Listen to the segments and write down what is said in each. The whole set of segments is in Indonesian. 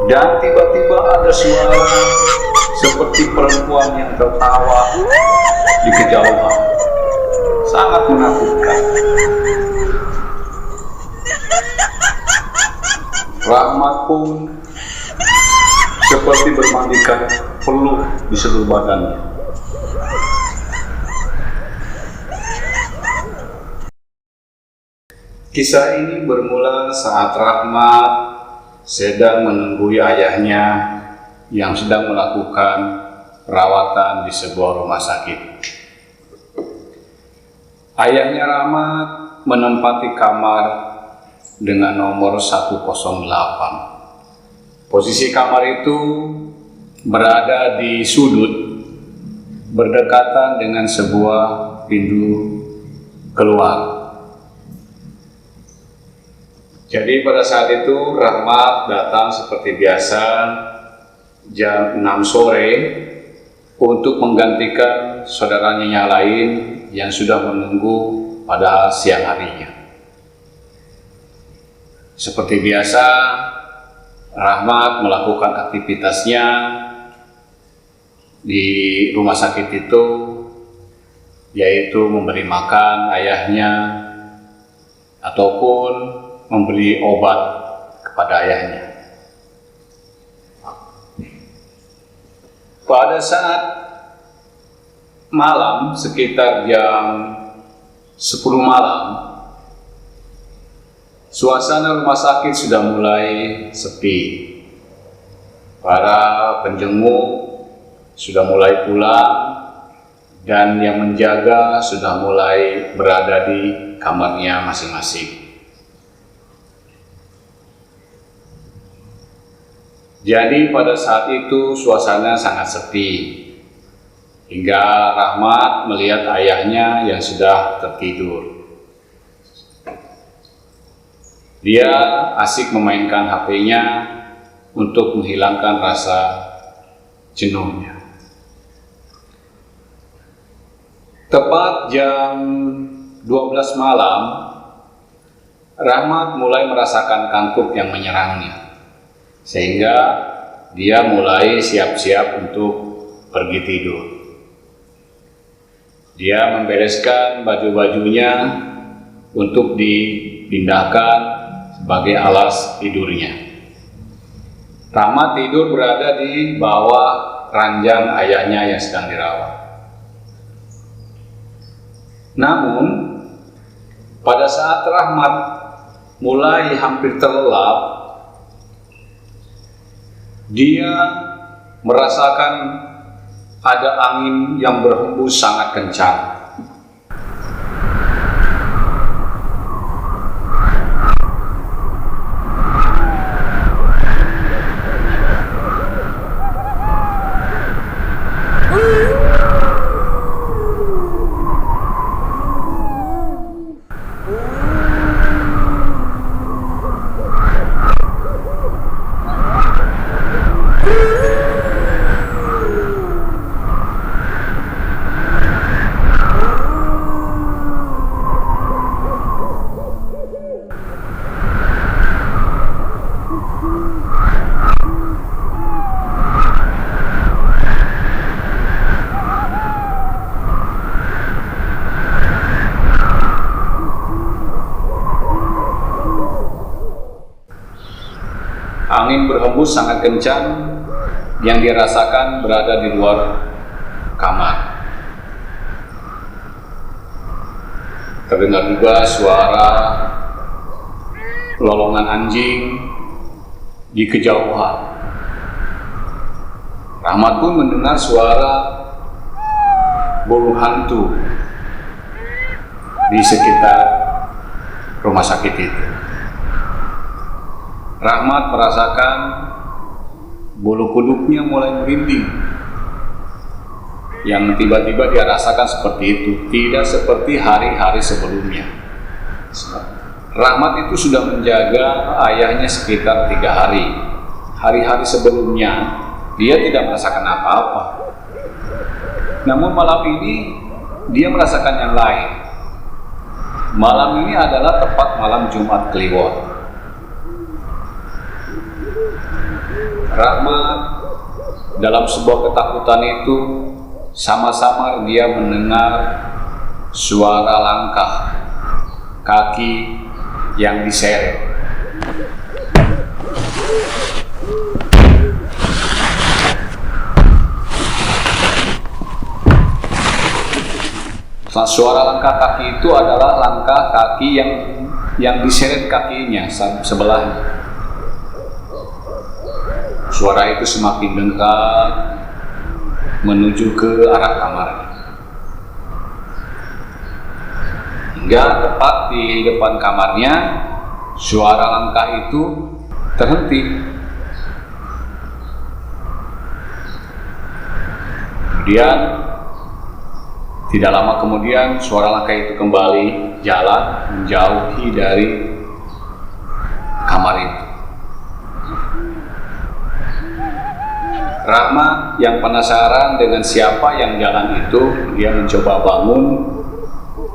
Dan tiba-tiba ada suara seperti perempuan yang tertawa di kejauhan. Sangat menakutkan. Rahmat pun seperti bermandikan peluh di seluruh badannya. Kisah ini bermula saat Rahmat sedang menunggu ayahnya yang sedang melakukan perawatan di sebuah rumah sakit. Ayahnya Rahmat menempati kamar dengan nomor 108. Posisi kamar itu berada di sudut berdekatan dengan sebuah pintu keluar. Jadi pada saat itu Rahmat datang seperti biasa jam 6 sore untuk menggantikan saudaranya yang lain yang sudah menunggu pada siang harinya. Seperti biasa, Rahmat melakukan aktivitasnya di rumah sakit itu, yaitu memberi makan ayahnya ataupun memberi obat kepada ayahnya. Pada saat malam, sekitar jam 10 malam, suasana rumah sakit sudah mulai sepi. Para penjenguk sudah mulai pulang dan yang menjaga sudah mulai berada di kamarnya masing-masing. Jadi pada saat itu suasana sangat sepi, hingga Rahmat melihat ayahnya yang sudah tertidur. Dia asik memainkan HP-nya untuk menghilangkan rasa jenuhnya. Tepat jam 12 malam, Rahmat mulai merasakan kantuk yang menyerangnya. Sehingga dia mulai siap-siap untuk pergi tidur. Dia membereskan baju-bajunya untuk dipindahkan sebagai alas tidurnya. Rahmat tidur berada di bawah ranjang ayahnya yang sedang dirawat. Namun, pada saat Rahmat mulai hampir terlelap, dia merasakan ada angin yang berhembus sangat kencang. Angin berhembus sangat kencang yang dirasakan berada di luar kamar. Terdengar juga suara lolongan anjing di kejauhan. Rahmat pun mendengar suara burung hantu di sekitar rumah sakit itu. Rahmat merasakan bulu kuduknya mulai merinding. Yang tiba-tiba dia rasakan seperti itu, tidak seperti hari-hari sebelumnya. Rahmat itu sudah menjaga ayahnya sekitar 3 hari. Hari-hari sebelumnya dia tidak merasakan apa-apa. Namun malam ini dia merasakan yang lain. Malam ini adalah tepat malam Jumat Kliwon. Rahmat dalam sebuah ketakutan itu sama-sama dia mendengar suara langkah kaki yang diseret. Suara langkah kaki itu adalah langkah kaki yang diseret kakinya sebelahnya. Suara itu semakin dekat menuju ke arah kamarnya. Hingga tepat di depan kamarnya, suara langkah itu terhenti. Kemudian, tidak lama kemudian, suara langkah itu kembali jalan menjauhi dari kamar itu. Rahmat yang penasaran dengan siapa yang jalan itu, dia mencoba bangun,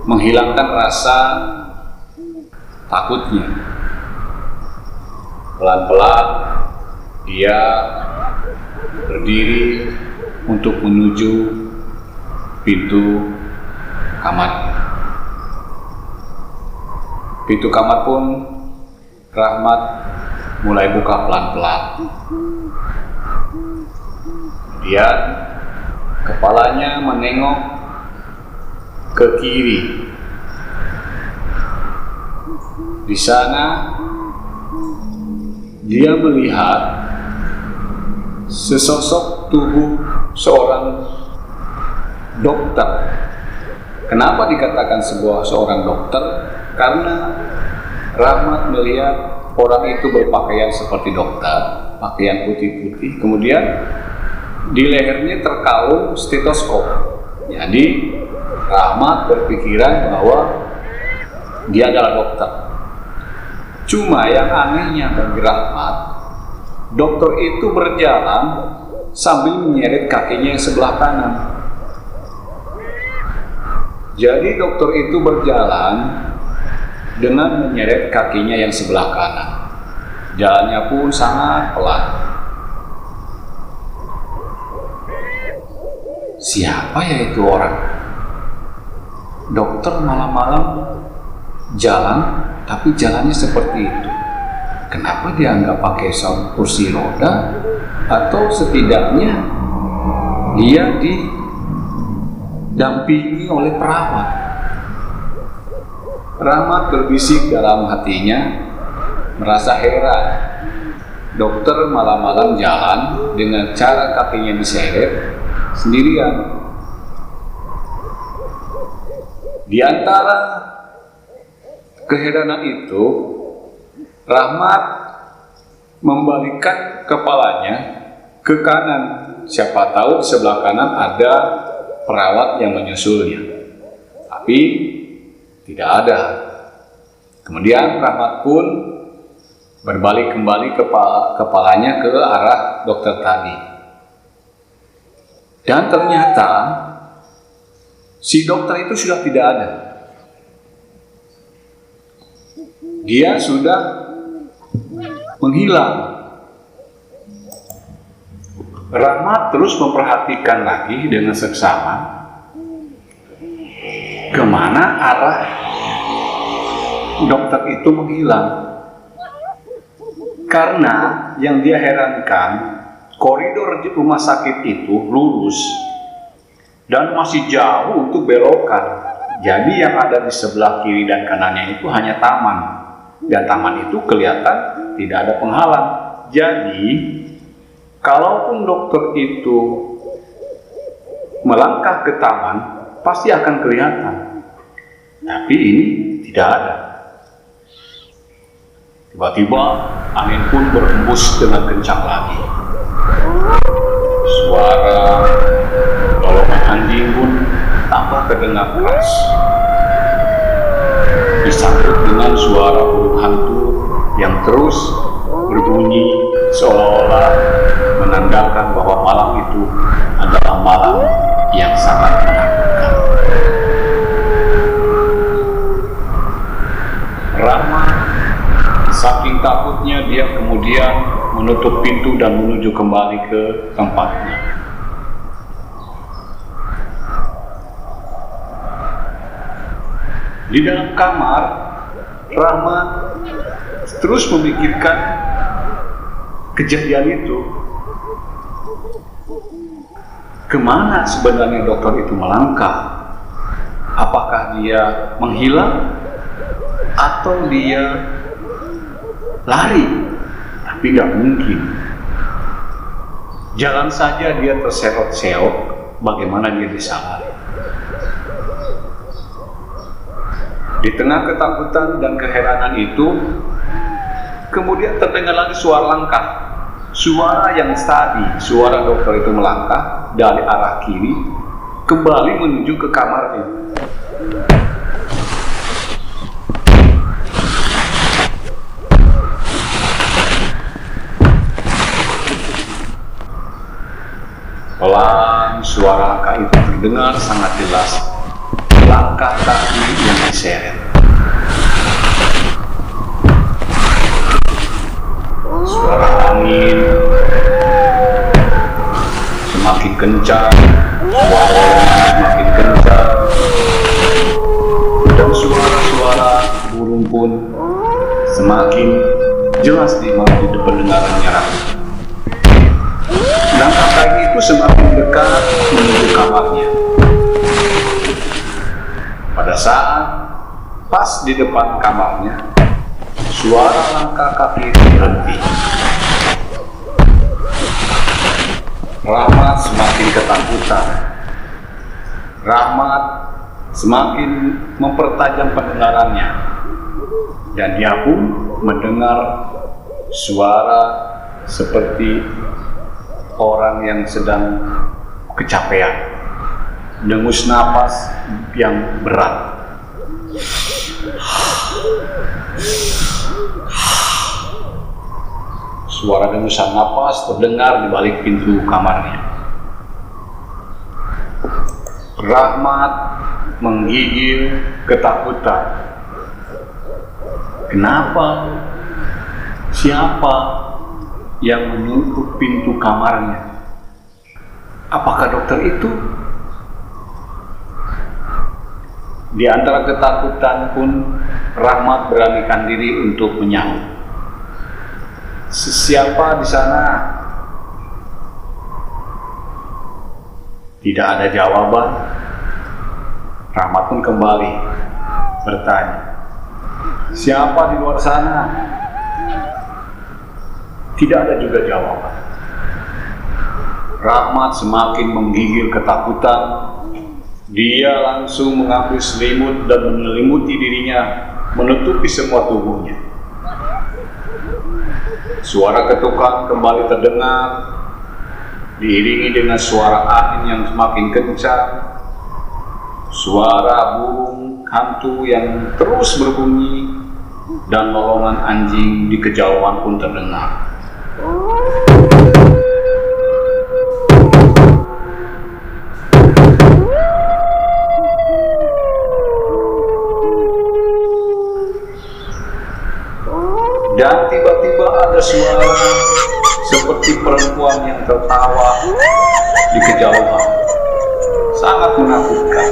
menghilangkan rasa takutnya. Pelan-pelan dia berdiri untuk menuju pintu kamar. Pintu kamar pun Rahmat mulai buka pelan-pelan. Kemudian kepalanya menengok ke kiri. Di sana dia melihat sesosok tubuh seorang dokter. Kenapa dikatakan seorang dokter? Karena Rahmat melihat orang itu berpakaian seperti dokter, pakaian putih-putih, kemudian di lehernya terkalung stetoskop. Jadi Rahmat berpikiran bahwa dia adalah dokter. Cuma yang anehnya bagi Rahmat, dokter itu berjalan sambil menyeret kakinya yang sebelah kanan. Jadi dokter itu berjalan dengan menyeret kakinya yang sebelah kanan. Jalannya pun sangat pelan. Siapa ya itu orang? Dokter malam-malam jalan, tapi jalannya seperti itu. Kenapa dia nggak pakai kursi roda? Atau setidaknya dia didampingi oleh perawat? Rahmat berbisik dalam hatinya, merasa heran. Dokter malam-malam jalan dengan cara kakinya diseret sendirian. Di antara keheranan itu, Rahmat membalikkan kepalanya ke kanan. Siapa tahu di sebelah kanan ada perawat yang menyusulnya. Tapi tidak ada. Kemudian Rahmat pun berbalik kembali kepalanya ke arah dokter tadi. Dan ternyata si dokter itu sudah tidak ada. Dia sudah menghilang. Rahmat terus memperhatikan lagi dengan seksama kemana arah dokter itu menghilang. Karena yang dia herankan, koridor rumah sakit itu lurus dan masih jauh untuk belokan. Jadi yang ada di sebelah kiri dan kanannya itu hanya taman, dan taman itu kelihatan tidak ada penghalang. Jadi kalaupun dokter itu melangkah ke taman, pasti akan kelihatan. Tapi ini tidak ada. Tiba-tiba angin pun berhembus dengan kencang lagi. Suara golongan anjing pun tambah terdengar keras, disambut dengan suara burung hantu yang terus berbunyi seolah-olah menandakan bahwa malam itu adalah malam yang sangat menakutkan. Rahmat saking takutnya dia kemudian menutup pintu dan menuju kembali ke tempatnya. Di dalam kamar, Rahmat terus memikirkan kejadian itu. Kemana sebenarnya dokter itu melangkah? Apakah dia menghilang atau dia lari? Tapi nggak mungkin. Jalan saja dia terseok-seok, bagaimana dia bisa lari? Di tengah ketakutan dan keheranan itu, kemudian terdengar lagi suara langkah. Suara yang tadi, suara dokter itu melangkah dari arah kiri, kembali menuju ke kamarnya. Pelan suara langkah itu terdengar sangat jelas. Langkah kaki yang diseret. Suara angin semakin kencang, suara semakin kencang, dan suara-suara burung pun semakin jelas di pendengarannya. Langkah kaki itu semakin dekat menuju kamarnya. Pada saat pas di depan kamarnya, suara langkah kaki itu berhenti. Rahmat semakin ketakutan. Rahmat semakin mempertajam pendengarannya, dan dia pun mendengar suara seperti orang yang sedang kecapean, dengus napas yang berat. Suara dengusan napas terdengar di balik pintu kamarnya. Rahmat menggigil ketakutan. Kenapa? Siapa yang menutup pintu kamarnya? Apakah dokter itu? Di antara ketakutan pun Rahmat beranikan diri untuk menyahut. Siapa di sana? Tidak ada jawaban. Rahmat pun kembali bertanya, siapa di luar sana? Tidak ada juga jawaban. Rahmat semakin menggigil ketakutan. Dia langsung mengambil selimut dan menyelimuti dirinya, menutupi semua tubuhnya. Suara ketukan kembali terdengar, diiringi dengan suara angin yang semakin kencang, suara burung hantu yang terus berbunyi, dan lolongan anjing di kejauhan pun terdengar. Dan tiba-tiba ada suara seperti perempuan yang tertawa di kejauhan. Sangat menakutkan.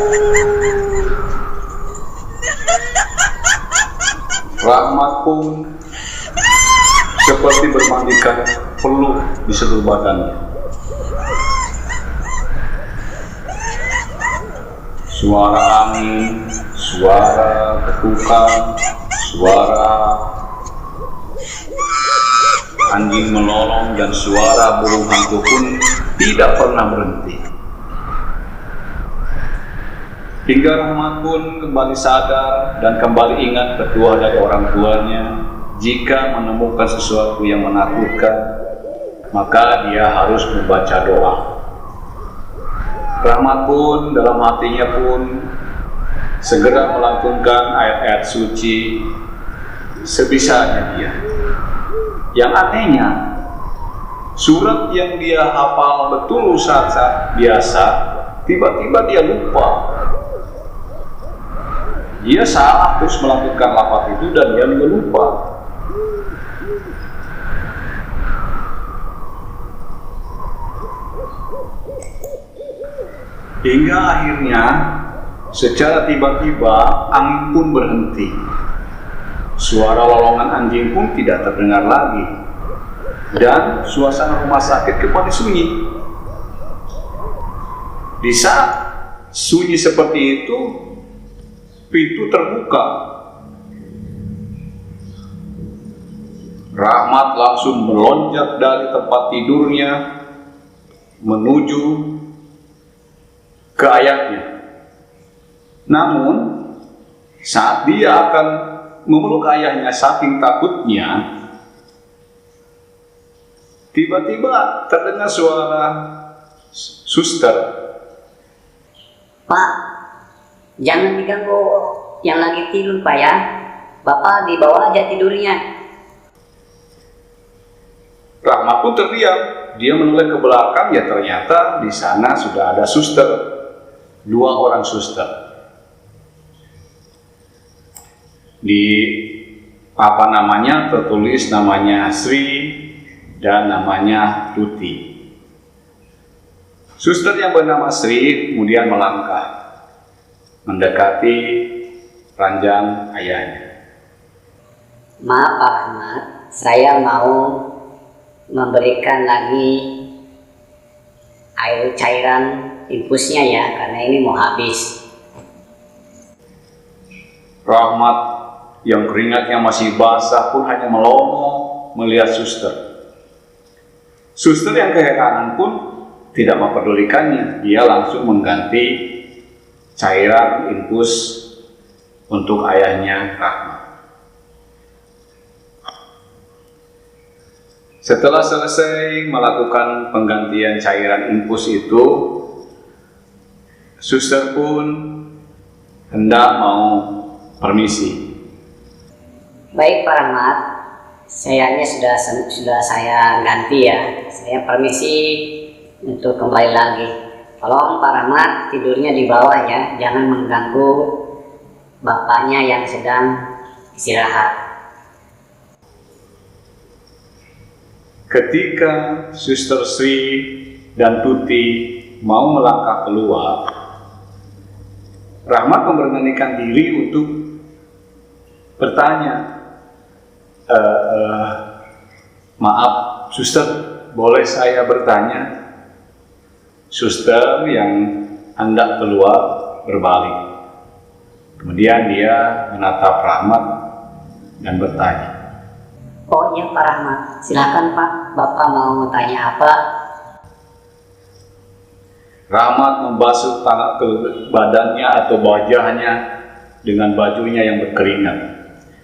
Rahmat pun seperti bermandikan peluh di seluruh badannya. Suara angin, suara ketukan, suara anjing melolong, dan suara burung hantu pun tidak pernah berhenti. Hingga Rahmat pun kembali sadar dan kembali ingat petua dari orang tuanya, jika menemukan sesuatu yang menakutkan, maka dia harus membaca doa. Rahmat pun dalam hatinya pun segera melantunkan ayat-ayat suci sebisanya dia. Yang anehnya, surat yang dia hafal betul saat biasa, tiba-tiba dia lupa. Dia salah terus melantunkan lafaz itu dan dia juga lupa. Hingga akhirnya secara tiba-tiba angin pun berhenti. Suara lolongan anjing pun tidak terdengar lagi. Dan suasana rumah sakit kembali sunyi. Di saat sunyi seperti itu, pintu terbuka. Rahmat langsung melonjak dari tempat tidurnya menuju ke ayahnya. Namun, saat dia akan memeluk ayahnya saking takutnya, tiba-tiba terdengar suara suster. Pak, jangan diganggu yang lagi tidur Pak ya. Bapak di bawah aja tidurnya. Rahmat pun terdiam. Dia menoleh ke belakang, ya ternyata di sana sudah ada suster. 2 orang suster. Di tertulis namanya Sri dan namanya Tuti. Suster yang bernama Sri kemudian melangkah mendekati ranjang ayahnya. Maaf Pak Rahmat, saya mau memberikan lagi air cairan infusnya ya, karena ini mau habis. Rahmat yang keringatnya masih basah pun hanya melongo melihat suster. Suster yang keheranan pun tidak memperdulikannya. Dia langsung mengganti cairan infus untuk ayahnya Rahmat. Setelah selesai melakukan penggantian cairan infus itu, suster pun hendak mau permisi. Baik Pak Rahmat, sayanya sudah saya ganti ya. Saya permisi untuk kembali lagi. Tolong Pak Rahmat tidurnya di bawah ya, jangan mengganggu bapaknya yang sedang istirahat. Ketika Suster Sri dan Tuti mau melangkah keluar, Rahmat memberanikan diri untuk bertanya, maaf Suster, boleh saya bertanya? Suster yang hendak keluar berbalik. Kemudian dia menatap Rahmat dan bertanya. Oh iya Pak Rahmat, silakan Pak, Bapak mau tanya apa? Rahmat membasuh tangan ke badannya atau wajahnya dengan bajunya yang berkeringat.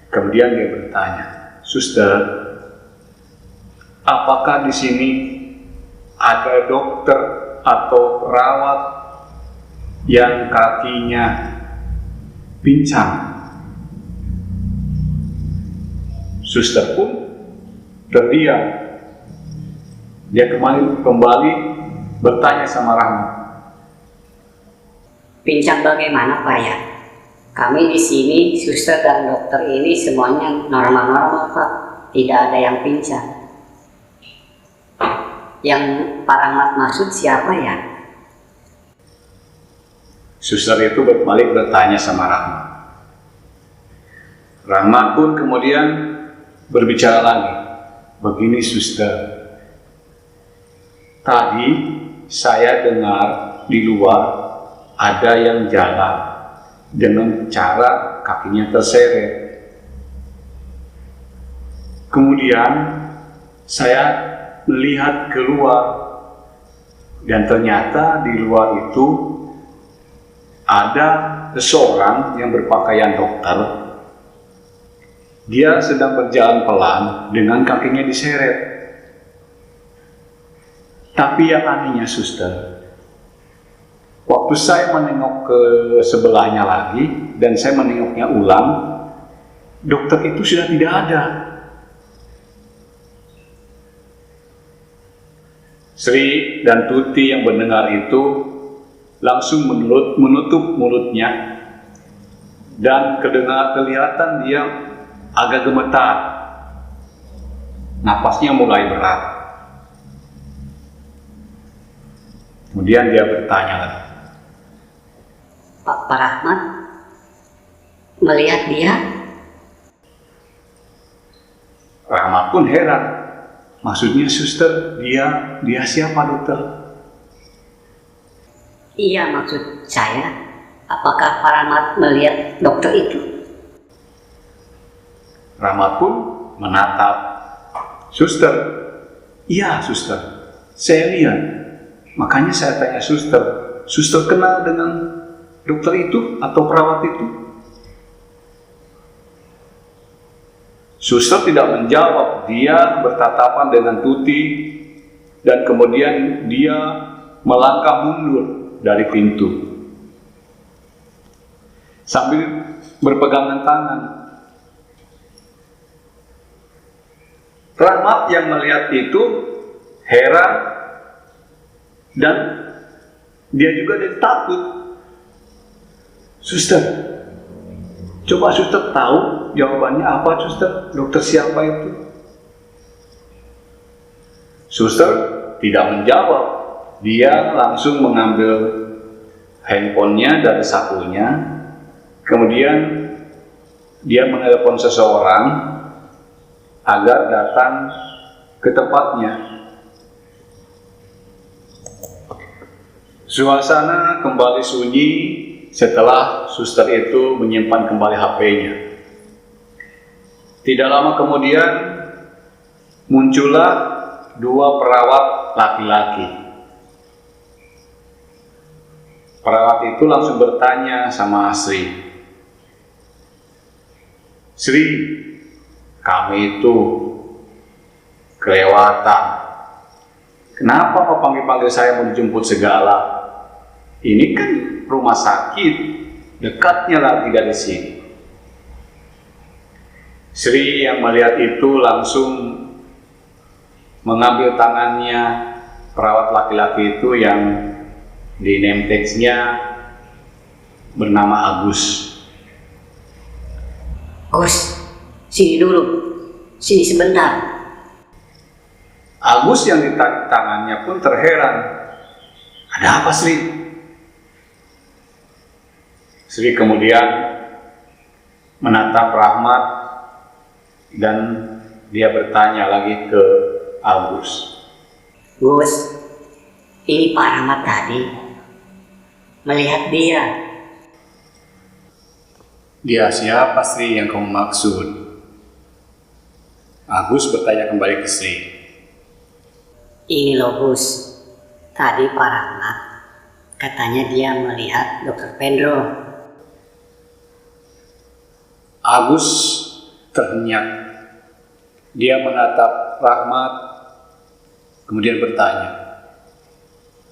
Kemudian dia bertanya, Suster, apakah di sini ada dokter atau perawat yang kakinya pincang? Suster pun terdiam. Dia kembali bertanya sama Rahmat. Pincang bagaimana Pak ya? Kami di sini, suster dan dokter ini semuanya normal-normal Pak. Tidak ada yang pincang. Yang Pak Rahmat maksud siapa ya? Suster itu berbalik bertanya sama Rahmat. Rahmat pun kemudian berbicara lagi. Begini Suster, tadi saya dengar di luar ada yang jalan dengan cara kakinya terseret. Kemudian saya melihat keluar dan ternyata di luar itu ada seseorang yang berpakaian dokter. Dia sedang berjalan pelan dengan kakinya diseret. Tapi yang anehnya Suster, waktu saya menengok ke sebelahnya lagi dan saya menengoknya ulang, dokter itu sudah tidak ada. Sri dan Tuti yang mendengar itu langsung menutup mulutnya dan kelihatan dia agak gemetar. Napasnya mulai berat. Kemudian dia bertanya lagi, Pak Rahmat melihat dia. Rahmat pun heran. Maksudnya suster, dia siapa dokter? Iya, maksud saya, apakah Pak Rahmat melihat dokter itu? Rahmat pun menatap. Suster, iya suster, saya lihat. Makanya saya tanya suster, suster kenal dengan dokter itu atau perawat itu? Suster tidak menjawab, dia bertatapan dengan Tuti dan kemudian dia melangkah mundur dari pintu sambil berpegangan tangan. Rahmat yang melihat itu heran dan dia juga jadi takut. Suster, coba suster tahu jawabannya apa suster? Dokter siapa itu? Suster tidak menjawab. Dia langsung mengambil handphonenya dari sakunya. Kemudian dia menelpon seseorang agar datang ke tempatnya. Suasana kembali sunyi setelah suster itu menyimpan kembali HP-nya. Tidak lama kemudian muncullah dua perawat laki-laki. Perawat itu langsung bertanya sama Sri, "Sri, kami itu kelewatan. Kenapa kau panggil-panggil saya mau dijemput segala? Ini kan rumah sakit, dekatnya lagi dari sini." Sri yang melihat itu langsung mengambil tangannya perawat laki-laki itu yang di name tag-nya bernama Agus. Gus, sini dulu, sini sebentar. Agus yang ditarik tangannya pun terheran. "Ada apa, Sri?" Sri kemudian menatap Rahmat dan dia bertanya lagi ke Agus. Gus, ini Pak Rahmat tadi melihat dia. "Dia siapa, Sri, yang kamu maksud?" Agus bertanya kembali ke Sri. Ini loh Gus, tadi Pak Rahmat katanya dia melihat Dokter Pedro. Agus terhenyak. Dia menatap Rahmat, kemudian bertanya,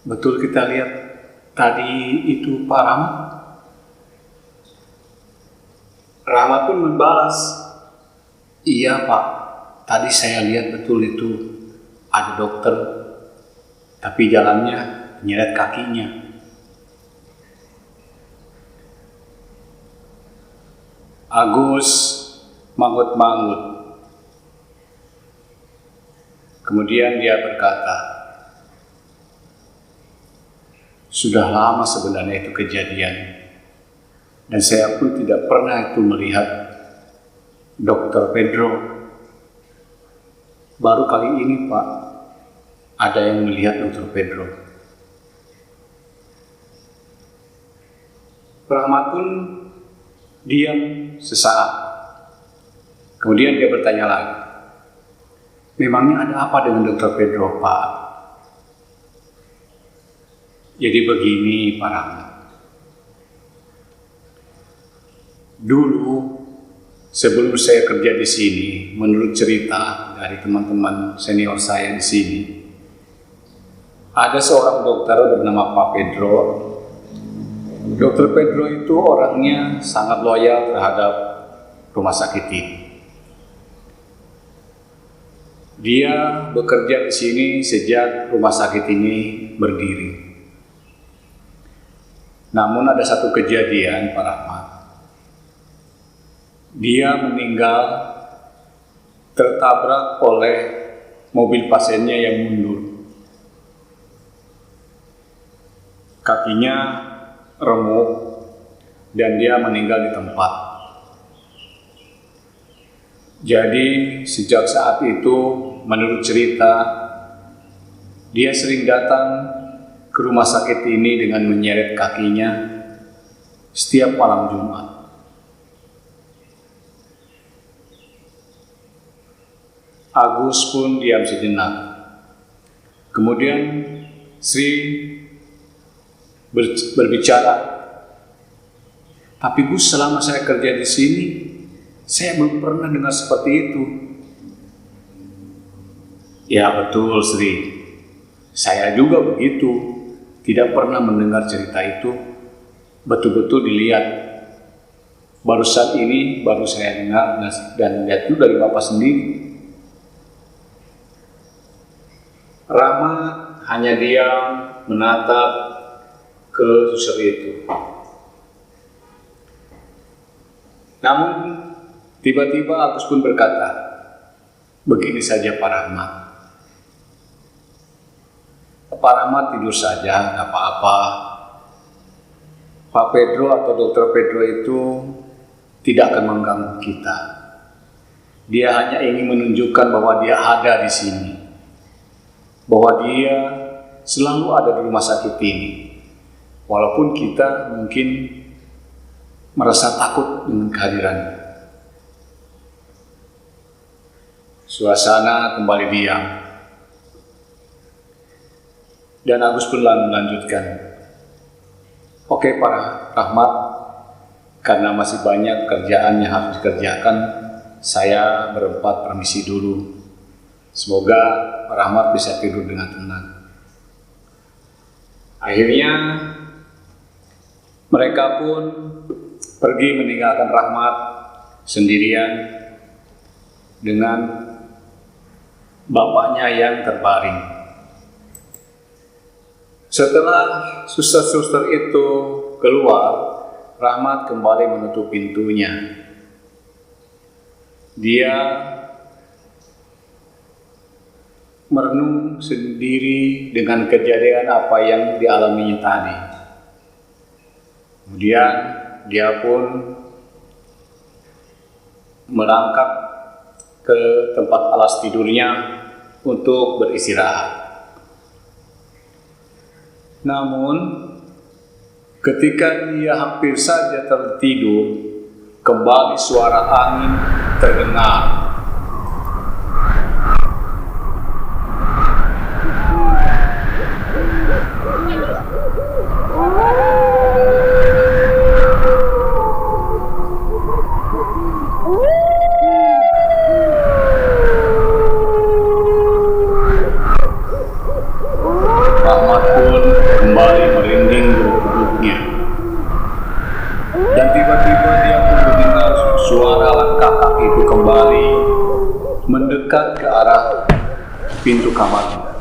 "Betul kita lihat tadi itu Pak Rahmat?" Rahmat pun membalas, "Iya Pak, tadi saya lihat betul itu ada dokter, tapi jalannya menyeret kakinya." Agus mangut-mangut. Kemudian dia berkata, "Sudah lama sebenarnya itu kejadian, dan saya pun tidak pernah itu melihat Dokter Pedro. Baru kali ini Pak, ada yang melihat Dokter Pedro." Rahmat pun diam sesaat. Kemudian dia bertanya lagi, "Memangnya ada apa dengan Dokter Pedro, Pak?" "Jadi begini, Pak Rahmat. Dulu, sebelum saya kerja di sini, menurut cerita dari teman-teman senior saya di sini, ada seorang dokter bernama Pak Pedro. Dokter Pedro itu orangnya sangat loyal terhadap rumah sakit ini. Dia bekerja di sini sejak rumah sakit ini berdiri. Namun ada satu kejadian, Pak Rahmat. Dia meninggal tertabrak oleh mobil pasiennya yang mundur. Kakinya remuk dan dia meninggal di tempat. Jadi sejak saat itu, menurut cerita, dia sering datang ke rumah sakit ini dengan menyeret kakinya setiap malam Jumat. Agus pun diam sejenak. Kemudian Sri berbicara, "Tapi Gus, selama saya kerja di sini, saya belum pernah dengar seperti itu." "Ya betul Sri, saya juga begitu, tidak pernah mendengar cerita itu, betul-betul dilihat. Baru saat ini baru saya dengar dan lihat itu dari Bapak sendiri." Rahmat hanya diam menatap ke suster itu. Namun tiba-tiba Agus pun berkata, "Begini saja Pak Rahmat. Pak Rahmat tidur saja, nggak apa-apa. Pak Pedro atau Dokter Pedro itu tidak akan mengganggu kita. Dia hanya ingin menunjukkan bahwa dia ada di sini, bahwa dia selalu ada di rumah sakit ini, walaupun kita mungkin merasa takut dengan kehadirannya." Suasana kembali diam, dan Agus pun melanjutkan, "Oke Pak Rahmat, karena masih banyak kerjaan yang harus dikerjakan, saya berempat permisi dulu. Semoga Pak Rahmat bisa tidur dengan tenang." Akhirnya mereka pun pergi meninggalkan Rahmat sendirian dengan bapaknya yang terbaring. Setelah suster-suster itu keluar, Rahmat kembali menutup pintunya. Dia merenung sendiri dengan kejadian apa yang dialaminya tadi. Kemudian dia pun melangkah ke tempat alas tidurnya untuk beristirahat. Namun ketika dia hampir saja tertidur, kembali suara angin terdengar. Rahmat pun kembali merinding bulu-bulunya. Dan tiba-tiba dia pun mendengar suara langkah kaki itu kembali mendekat ke arah pintu kamarnya.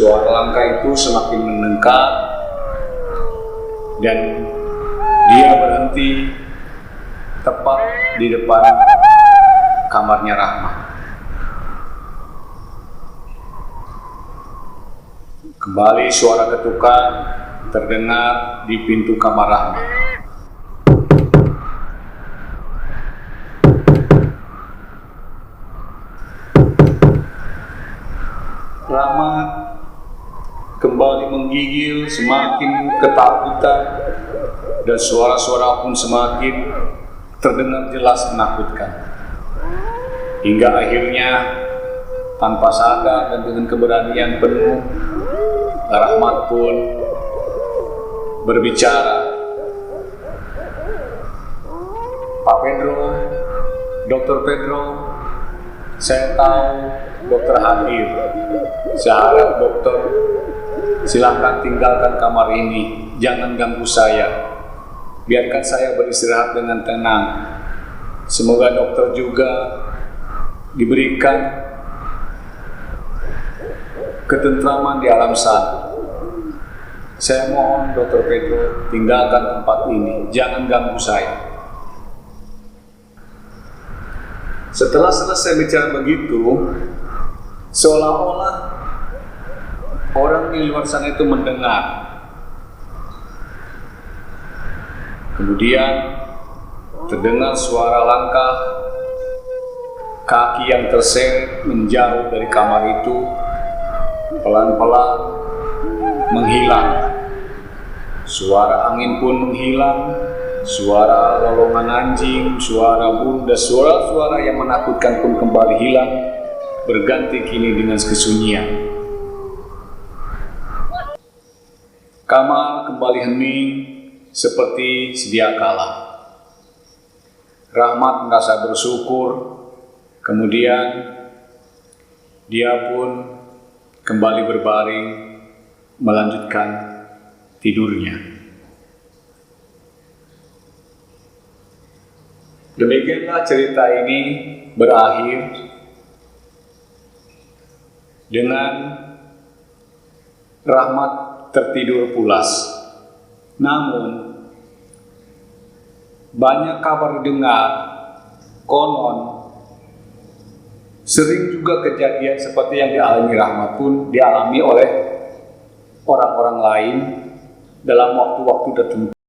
Suara langkah itu semakin mendekat dan dia berhenti tepat di depan kamarnya Rahmat. Kembali suara ketukan terdengar di pintu kamar Rahmat. Rahmat kembali menggigil, semakin ketakutan, dan suara-suara pun semakin terdengar jelas menakutkan. Hingga akhirnya tanpa sadar dan dengan keberanian penuh, Rahmat pun berbicara. "Pak Pedro, Dokter Pedro, saya tahu dokter hadir. Saya harap dokter silakan tinggalkan kamar ini, jangan ganggu saya. biarkan saya beristirahat dengan tenang. Semoga dokter juga diberikan ketentraman di alam sana. Saya mohon Dr. Pedro, tinggalkan tempat ini, jangan ganggu saya. Setelah selesai bicara begitu, seolah-olah orang di luar sana itu mendengar. Kemudian terdengar suara langkah kaki yang terseret menjauh dari kamar itu, pelan-pelan menghilang. Suara angin pun menghilang, suara lolongan anjing, suara bunda, suara-suara yang menakutkan pun kembali hilang, berganti kini dengan kesunyian. Kamar kembali hening seperti sedia kala. Rahmat merasa bersyukur, kemudian dia pun kembali berbaring, melanjutkan tidurnya. Demikianlah cerita ini berakhir dengan Rahmat tertidur pulas. Namun, banyak kabar dengar, konon sering juga kejadian seperti yang dialami Rahmat pun dialami oleh orang-orang lain dalam waktu-waktu tertentu.